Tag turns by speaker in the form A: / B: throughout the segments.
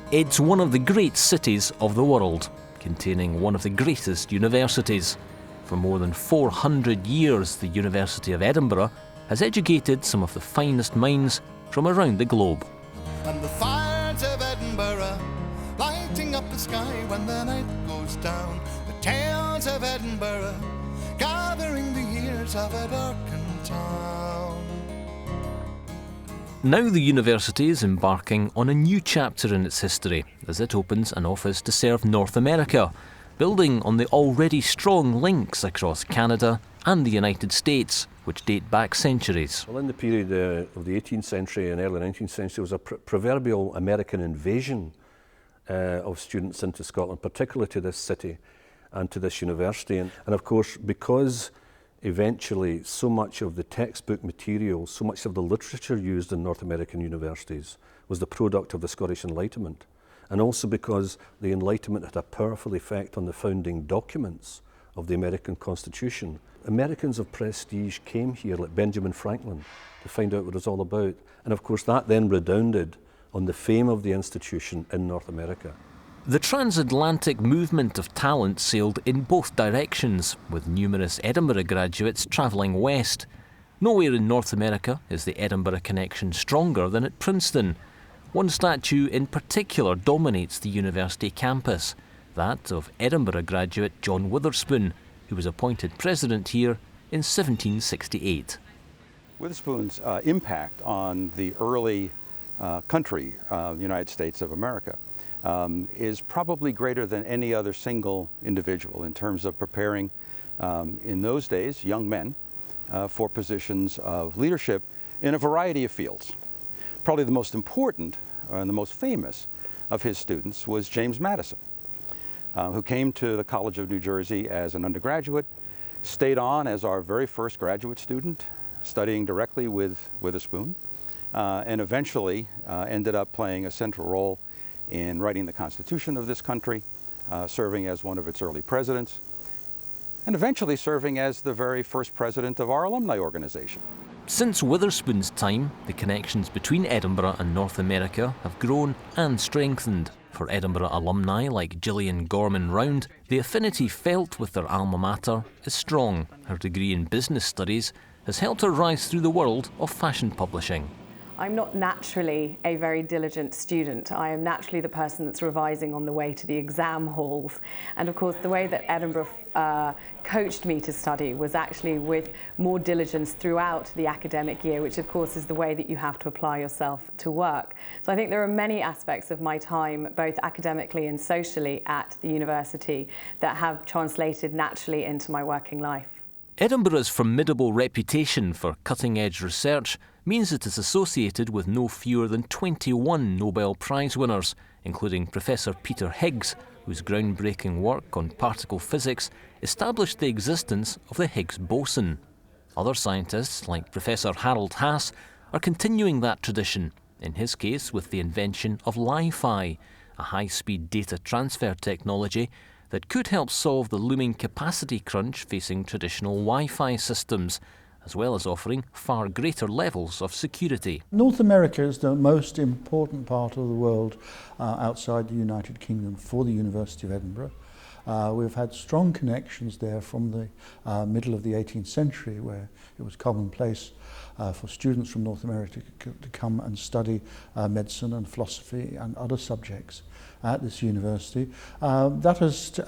A: It's one of the great cities of the world, containing one of the greatest universities. For more than 400 years, the University of Edinburgh has educated some of the finest minds from around the globe.
B: And the fires of Edinburgh, lighting up the sky when the night goes down. The tales of Edinburgh, gathering the years of a darkened town.
A: Now the university is embarking on a new chapter in its history as it opens an office to serve North America, building on the already strong links across Canada and the United States, which date back centuries.
C: Well, in the period of the 18th century and early 19th century, there was a proverbial American invasion of students into Scotland, particularly to this city and to this university. And of course, because eventually so much of the textbook material, so much of the literature used in North American universities was the product of the Scottish Enlightenment, and also because the Enlightenment had a powerful effect on the founding documents of the American Constitution. Americans of prestige came here, like Benjamin Franklin, to find out what it was all about. And of course that then redounded on the fame of the institution in North America.
A: The transatlantic movement of talent sailed in both directions, with numerous Edinburgh graduates travelling west. Nowhere in North America is the Edinburgh connection stronger than at Princeton. One statue in particular dominates the university campus, that of Edinburgh graduate John Witherspoon, who was appointed president here in 1768.
D: Witherspoon's impact on the early country, the United States of America, is probably greater than any other single individual in terms of preparing, in those days, young men for positions of leadership in a variety of fields. Probably the most important and the most famous of his students was James Madison, who came to the College of New Jersey as an undergraduate, stayed on as our very first graduate student, studying directly with Witherspoon, and eventually ended up playing a central role in writing the Constitution of this country, serving as one of its early presidents, and eventually serving as the very first president of our alumni organization.
A: Since Witherspoon's time, the connections between Edinburgh and North America have grown and strengthened. For Edinburgh alumni like Gillian Gorman Round, the affinity felt with their alma mater is strong. Her degree in business studies has helped her rise through the world of fashion publishing.
E: I'm not naturally a very diligent student. I am naturally the person that's revising on the way to the exam halls. And of course, the way that Edinburgh coached me to study was actually with more diligence throughout the academic year, which of course is the way that you have to apply yourself to work. So I think there are many aspects of my time, both academically and socially at the university, that have translated naturally into my working life.
A: Edinburgh's formidable reputation for cutting-edge research means it is associated with no fewer than 21 Nobel Prize winners, including Professor Peter Higgs, whose groundbreaking work on particle physics established the existence of the Higgs boson. Other scientists, like Professor Harold Haas, are continuing that tradition, in his case with the invention of Li-Fi, a high-speed data transfer technology that could help solve the looming capacity crunch facing traditional Wi-Fi systems, as well as offering far greater levels of security.
F: North America is the most important part of the world outside the United Kingdom for the University of Edinburgh. We've had strong connections there from the middle of the 18th century, where it was commonplace for students from North America to come and study medicine and philosophy and other subjects at this university. That has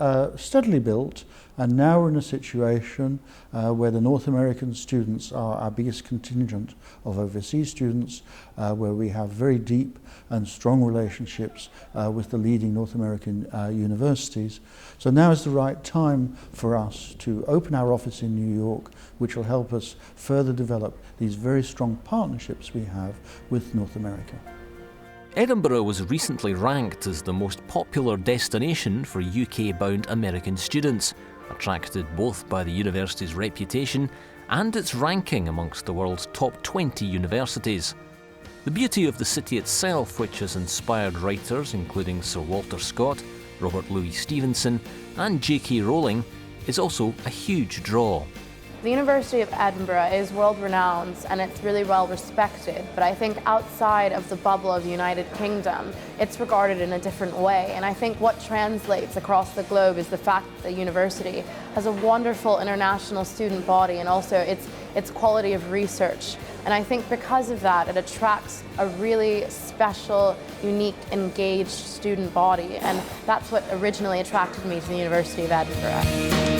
F: steadily built, and now we're in a situation where the North American students are our biggest contingent of overseas students, where we have very deep and strong relationships with the leading North American universities. So now is the right time for us to open our office in New York, which will help us further develop these very strong partnerships we have with North America.
A: Edinburgh was recently ranked as the most popular destination for UK-bound American students, attracted both by the university's reputation and its ranking amongst the world's top 20 universities. The beauty of the city itself, which has inspired writers including Sir Walter Scott, Robert Louis Stevenson and J.K. Rowling, is also a huge draw.
G: The University of Edinburgh is world-renowned and it's really well respected, but I think outside of the bubble of the United Kingdom, it's regarded in a different way. And I think what translates across the globe is the fact that the university has a wonderful international student body and also its quality of research. And I think because of that, it attracts a really special, unique, engaged student body. And that's what originally attracted me to the University of Edinburgh.